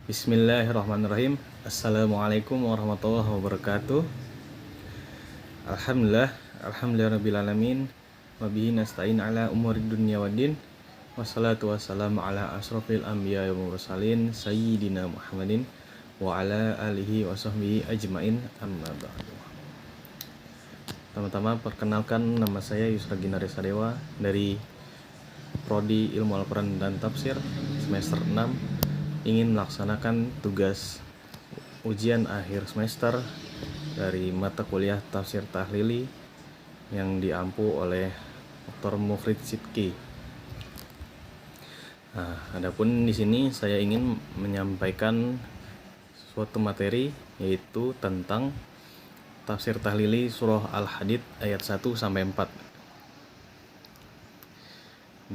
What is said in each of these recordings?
Bismillahirrahmanirrahim. Assalamualaikum warahmatullahi wabarakatuh. Alhamdulillahirrabbilalamin. Wabihi nasta'in ala umuri dunya waddin. Wassalatu wassalamu ala asrofil anbiya wal mursalin Sayyidina Muhammadin wa ala alihi wa sahbihi ajmain, amma ba'du. Pertama-tama perkenalkan, nama saya Yusra Ginari Sadewa dari Prodi Ilmu Al-Quran dan Tafsir semester 6, ingin melaksanakan tugas ujian akhir semester dari mata kuliah Tafsir Tahlili yang diampu oleh Dr. Mufrid Sidki. Adapun di sini saya ingin menyampaikan suatu materi, yaitu tentang Tafsir Tahlili Surah Al-Hadid ayat 1 sampai 4.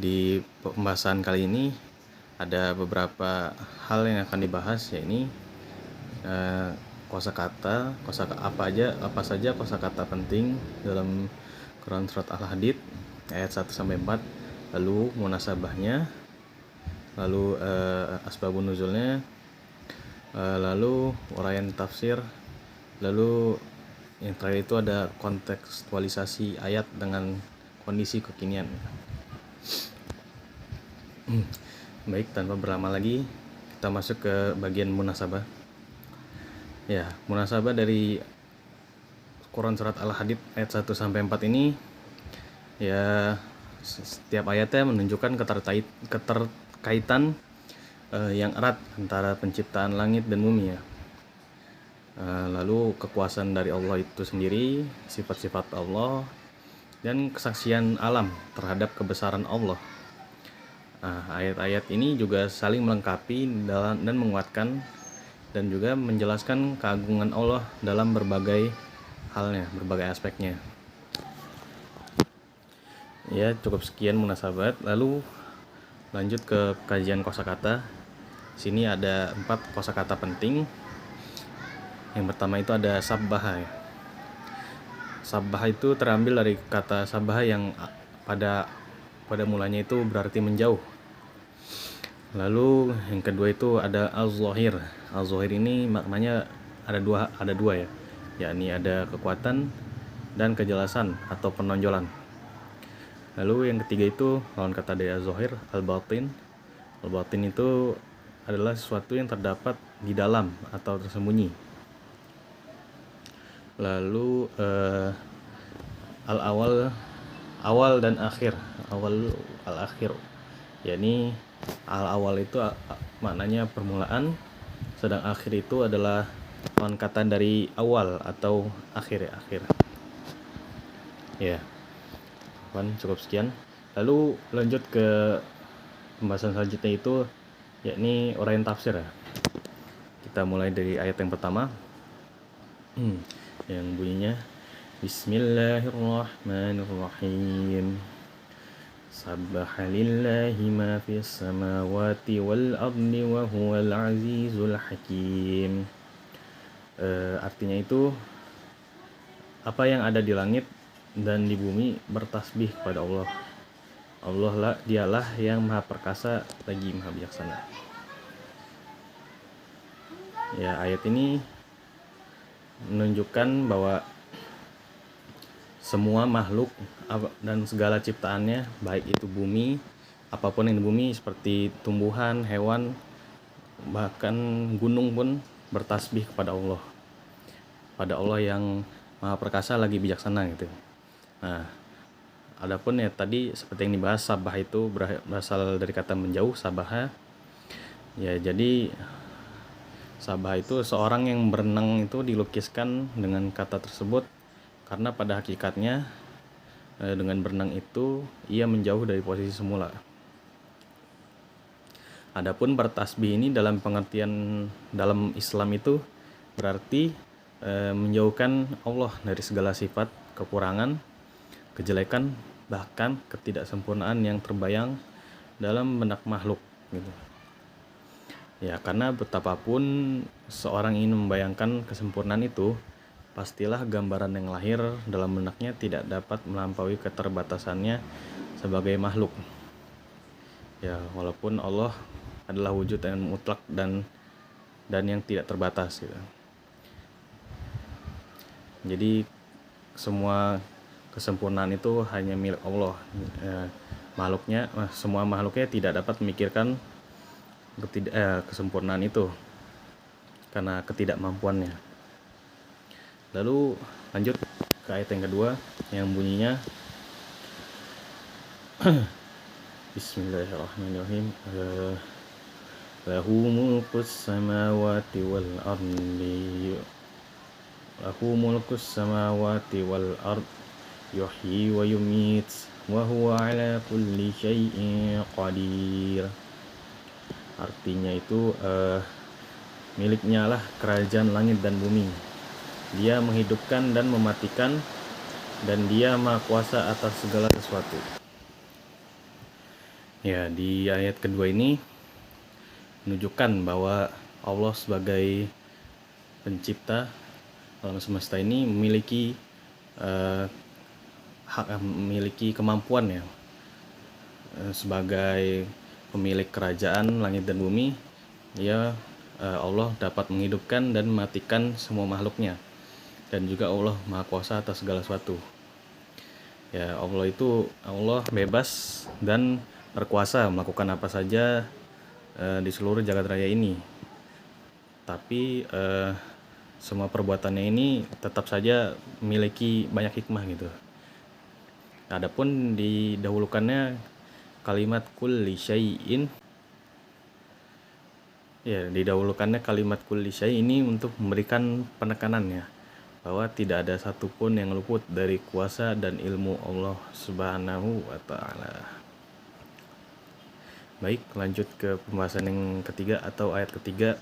Di pembahasan kali ini ada beberapa hal yang akan dibahas, yaitu kosakata apa saja kosakata penting dalam Quran surat Al-Hadid ayat 1 sampai 4, lalu munasabahnya, lalu asbabun nuzulnya, lalu uraian tafsir, lalu yang terakhir itu ada kontekstualisasi ayat dengan kondisi kekinian. Baik, tanpa berlama lagi kita masuk ke bagian munasabah. Ya, munasabah dari Quran surat Al-Hadid ayat 1 sampai 4 ini, ya, setiap ayatnya menunjukkan keterkaitan yang erat antara penciptaan langit dan bumi, ya. Lalu kekuasaan dari Allah itu sendiri, sifat-sifat Allah, dan kesaksian alam terhadap kebesaran Allah. Ayat-ayat ini juga saling melengkapi dan menguatkan dan juga menjelaskan keagungan Allah dalam berbagai halnya, berbagai aspeknya. Ya, cukup sekian munasabat. Lalu lanjut ke kajian kosakata. Sini ada 4 kosakata penting. Yang pertama itu ada sabbaha, ya. Sabbaha itu terambil dari kata sabbaha yang pada mulanya itu berarti menjauh. Lalu yang kedua itu ada al-zahir. Al-zahir ini maknanya ada dua, ya, yakni ada kekuatan dan kejelasan atau penonjolan. Lalu yang ketiga itu lawan kata dari al-zahir, al-batin. Al-batin itu adalah sesuatu yang terdapat di dalam atau tersembunyi. Lalu awal dan akhir, al-akhir, yakni al-awal itu maknanya permulaan, sedang akhir itu adalah lawan kata dari awal atau akhir, ya. Cukup sekian. Lalu lanjut ke pembahasan selanjutnya, itu yakni uraian tafsir, ya. Kita mulai dari ayat yang pertama, yang bunyinya Bismillahirrahmanirrahim. Sabbaha lillahi ma fis samawati wal ardi wa huwal azizul hakim. Artinya itu, apa yang ada di langit dan di bumi bertasbih kepada Allah. Allah lah, dialah yang maha perkasa lagi maha bijaksana. Ya, ayat ini menunjukkan bahwa semua makhluk dan segala ciptaannya, baik itu bumi, apapun yang di bumi seperti tumbuhan, hewan, bahkan gunung pun bertasbih kepada Allah. Pada Allah yang maha perkasa lagi bijaksana, gitu. Adapun ya tadi seperti yang dibahas, sabah itu berasal dari kata menjauh, sabaha. Ya, jadi sabah itu seorang yang berenang itu dilukiskan dengan kata tersebut, karena pada hakikatnya dengan berenang itu ia menjauh dari posisi semula. Adapun bertasbih ini dalam pengertian dalam Islam itu berarti menjauhkan Allah dari segala sifat kekurangan, kejelekan, bahkan ketidaksempurnaan yang terbayang dalam benak makhluk, gitu. Ya, karena betapapun seorang ingin membayangkan kesempurnaan itu, pastilah gambaran yang lahir dalam benaknya tidak dapat melampaui keterbatasannya sebagai makhluk. Ya, walaupun Allah adalah wujud yang mutlak dan dan yang tidak terbatas gitu. Jadi semua kesempurnaan itu hanya milik Allah. Semua makhluknya tidak dapat memikirkan kesempurnaan itu karena ketidakmampuannya. Lalu lanjut ke ayat yang kedua yang bunyinya Bismillahirrahmanirrahim. Lahu mulkus samawati wal ardi yuhyi wa yumit wa huwa ala kulli syai'in qadir. Artinya itu miliknya lah kerajaan langit dan bumi. Dia menghidupkan dan mematikan, dan dia maha kuasa atas segala sesuatu. Ya, di ayat kedua ini menunjukkan bahwa Allah sebagai pencipta alam semesta ini memiliki kemampuan ya, sebagai pemilik kerajaan langit dan bumi. Allah dapat menghidupkan dan mematikan semua makhluknya, dan juga Allah maha kuasa atas segala sesuatu. Ya, Allah bebas dan berkuasa melakukan apa saja di seluruh jagat raya ini. Tapi semua perbuatannya ini tetap saja memiliki banyak hikmah gitu. Adapun didahulukannya kalimat kulli syai'in, didahulukannya kalimat kulli syai' ini untuk memberikan penekanannya bahwa tidak ada satupun yang luput dari kuasa dan ilmu Allah Subhanahu wa ta'ala. Baik, lanjut ke pembahasan yang ketiga atau ayat ketiga.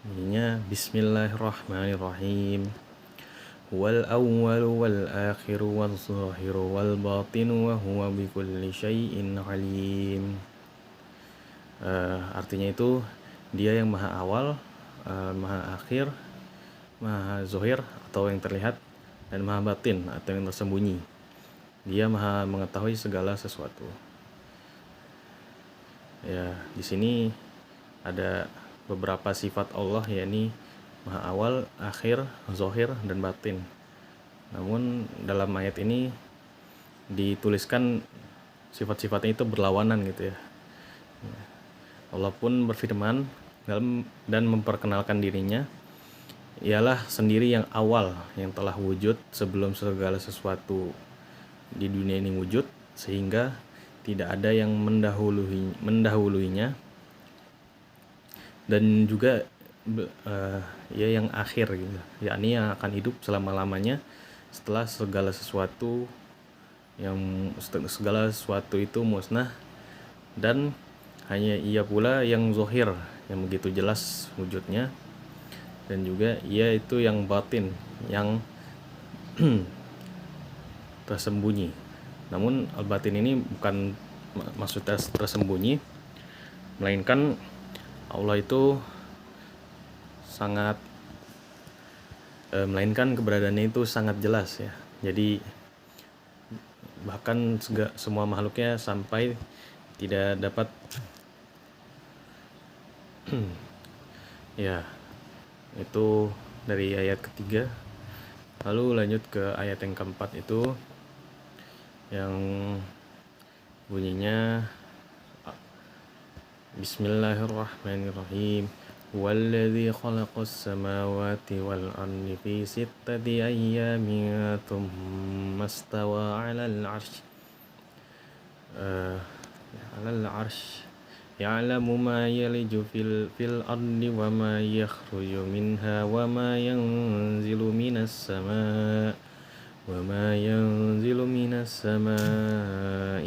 Bunyinya Bismillahirrahmanirrahim. Wal awwalu wal akhiru wal zahiru wal batinu wa huwa bikulli syai'in alim. Artinya itu dia yang maha awal, maha akhir, maha zahir atau yang terlihat, dan maha batin atau yang tersembunyi. Dia maha mengetahui segala sesuatu. Ya, di sini ada beberapa sifat Allah, yakni maha awal, akhir, zahir, dan batin. Namun dalam ayat ini dituliskan sifat-sifatnya itu berlawanan gitu ya. Allah pun berfirman dan memperkenalkan dirinya, ialah sendiri yang awal, yang telah wujud sebelum segala sesuatu di dunia ini wujud, sehingga tidak ada yang mendahuluinya, dan juga yang akhir gitu, yakni yang akan hidup selama-lamanya setelah segala sesuatu itu musnah, dan hanya ia pula yang zahir, yang begitu jelas wujudnya, dan juga ia itu yang batin, yang tersembunyi. Namun al-batin ini bukan maksudnya tersembunyi, melainkan Allah itu melainkan keberadaannya itu sangat jelas ya. Jadi bahkan semua makhluknya sampai tidak dapat ya, itu dari ayat ketiga. Lalu lanjut ke ayat yang keempat, itu yang bunyinya Bismillahirrahmanirrahim. Walladzi khalaqas samawati wal ardi fi sittati ayyamin tsumma istawa 'alal 'arsy ya'lamu ma yaliju fil ardi wa ma yakhruju minha wa ma yanzilu minas samaa'i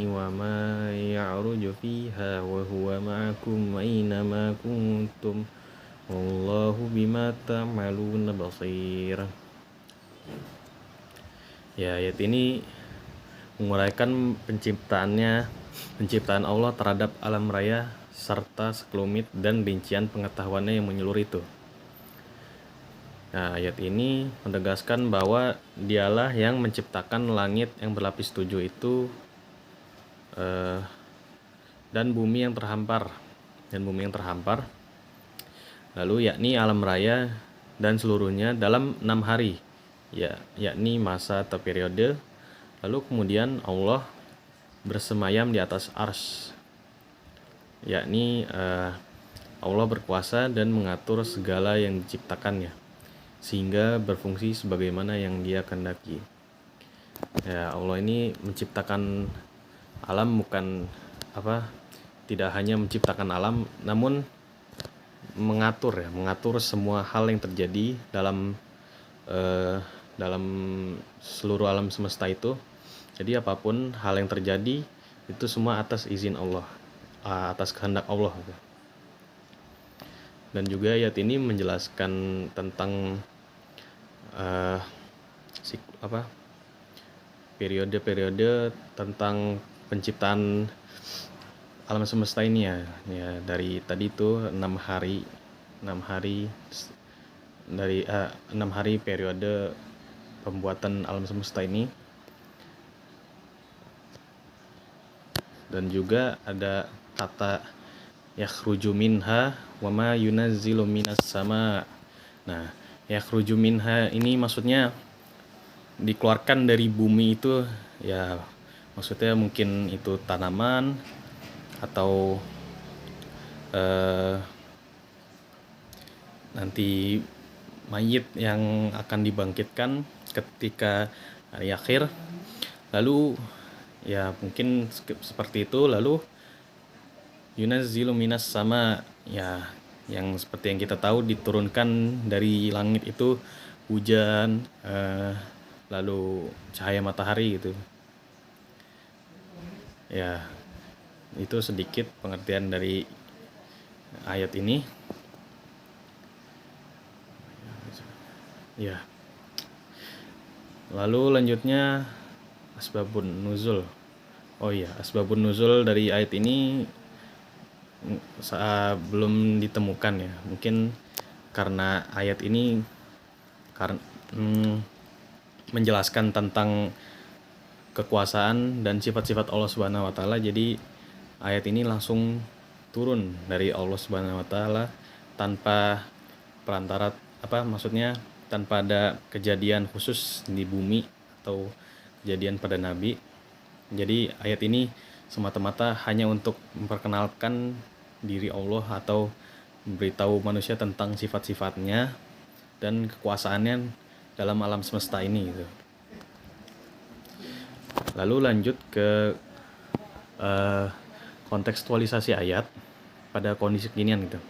wa ma ya'ruju fiha wa huwa ma'akum aina ma kuntum wallahu bima ta'maluna basir. Ya, ayat ini menguraikan penciptaan Allah terhadap alam raya serta sekelumit dan rincian pengetahuannya yang menyeluruh itu. Nah, ayat ini menegaskan bahwa dialah yang menciptakan langit yang berlapis 7 itu dan bumi yang terhampar, dan bumi yang terhampar. Lalu yakni alam raya dan seluruhnya dalam 6 hari, yakni masa atau periode. Lalu kemudian Allah bersemayam di atas ars, yakni Allah berkuasa dan mengatur segala yang diciptakannya sehingga berfungsi sebagaimana yang Dia kehendaki. Ya, Allah ini menciptakan alam, bukan tidak hanya menciptakan alam, namun mengatur semua hal yang terjadi dalam seluruh alam semesta itu. Jadi apapun hal yang terjadi itu semua atas izin Allah, atas kehendak Allah. Dan juga ayat ini menjelaskan tentang periode-periode tentang penciptaan alam semesta ini ya. Dari tadi itu 6 hari periode pembuatan alam semesta ini. Dan juga ada kata yakhruju minha wa ma yunazzilu minas sama. Nah, yakhruju minha ini maksudnya dikeluarkan dari bumi itu, ya maksudnya mungkin itu tanaman atau nanti mayit yang akan dibangkitkan ketika hari akhir. Lalu ya mungkin seperti itu. Lalu yunazzilu minas sama, ya yang seperti yang kita tahu diturunkan dari langit itu hujan, lalu cahaya matahari gitu. Ya, itu sedikit pengertian dari ayat ini. Ya. Lalu lanjutnya asbabun nuzul. Oh iya, asbabun nuzul dari ayat ini belum ditemukan ya. Mungkin karena ayat ini menjelaskan tentang kekuasaan dan sifat-sifat Allah Subhanahu wa taala. Jadi ayat ini langsung turun dari Allah Subhanahu wa taala tanpa perantara, maksudnya tanpa ada kejadian khusus di bumi atau kejadian pada nabi. Jadi ayat ini semata-mata hanya untuk memperkenalkan diri Allah atau memberitahu manusia tentang sifat-sifatnya dan kekuasaannya dalam alam semesta ini gitu. Lalu lanjut ke kontekstualisasi ayat pada kondisi kekinian gitu.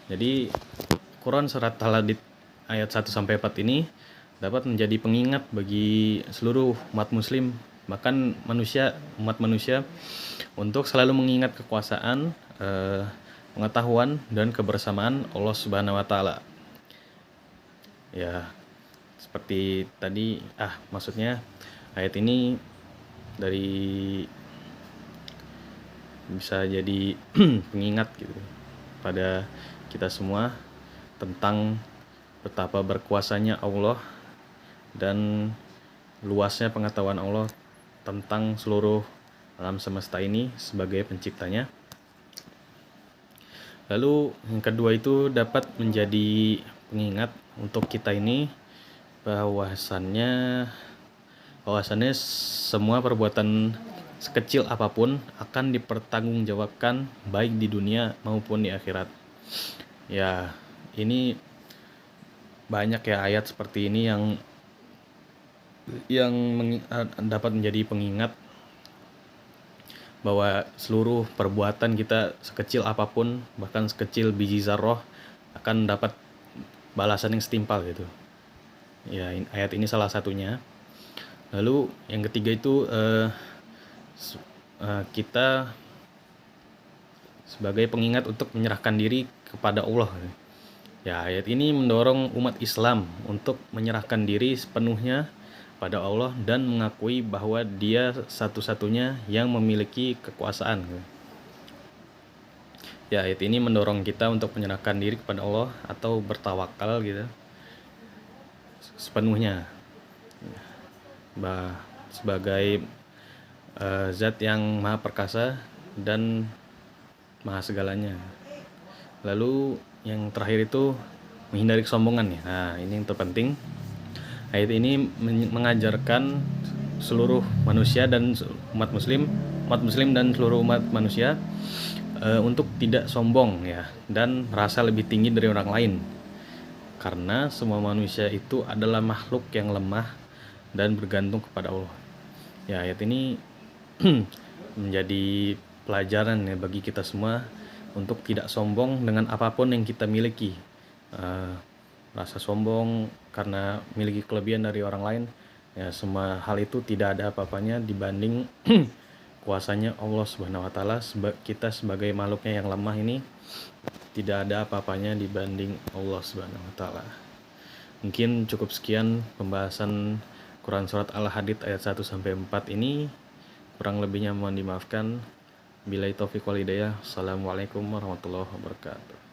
Jadi Quran surat Al-Hadid ayat 1-4 ini dapat menjadi pengingat bagi seluruh umat muslim, bahkan umat manusia untuk selalu mengingat kekuasaan, pengetahuan dan kebersamaan Allah Subhanahu wa taala. Ya, seperti tadi maksudnya ayat ini bisa jadi pengingat gitu pada kita semua tentang betapa berkuasanya Allah dan luasnya pengetahuan Allah tentang seluruh alam semesta ini sebagai penciptanya. Lalu yang kedua itu dapat menjadi pengingat untuk kita ini bahwasannya semua perbuatan sekecil apapun akan dipertanggungjawabkan baik di dunia maupun di akhirat. Ya, ini banyak ya ayat seperti ini yang dapat menjadi pengingat bahwa seluruh perbuatan kita sekecil apapun, bahkan sekecil biji zarrah, akan dapat balasan yang setimpal gitu. Ya, ayat ini salah satunya. Lalu yang ketiga itu kita sebagai pengingat untuk menyerahkan diri kepada Allah. Ya, ayat ini mendorong umat Islam untuk menyerahkan diri sepenuhnya pada Allah dan mengakui bahwa Dia satu-satunya yang memiliki kekuasaan. Ya, ayat ini mendorong kita untuk menyerahkan diri kepada Allah atau bertawakal gitu sepenuhnya. Sebagai zat yang maha perkasa dan maha segalanya. Lalu yang terakhir itu menghindari kesombongan ya. Nah, ini yang terpenting. Ayat ini mengajarkan seluruh manusia dan umat muslim dan seluruh umat manusia untuk tidak sombong ya, dan merasa lebih tinggi dari orang lain. Karena semua manusia itu adalah makhluk yang lemah dan bergantung kepada Allah. Ya, ayat ini menjadi pelajaran ya bagi kita semua untuk tidak sombong dengan apapun yang kita miliki. Rasa sombong karena miliki kelebihan dari orang lain, ya semua hal itu tidak ada apa-apanya dibanding kuasanya Allah Subhanahu wa taala. Kita sebagai makhluknya yang lemah ini tidak ada apa-apanya dibanding Allah Subhanahu wa taala. Mungkin cukup sekian pembahasan Quran surat Al-Hadid ayat 1 sampai 4 ini. Kurang lebihnya mohon dimaafkan. Billahi taufiq wal hidayah. Assalamualaikum warahmatullahi wabarakatuh.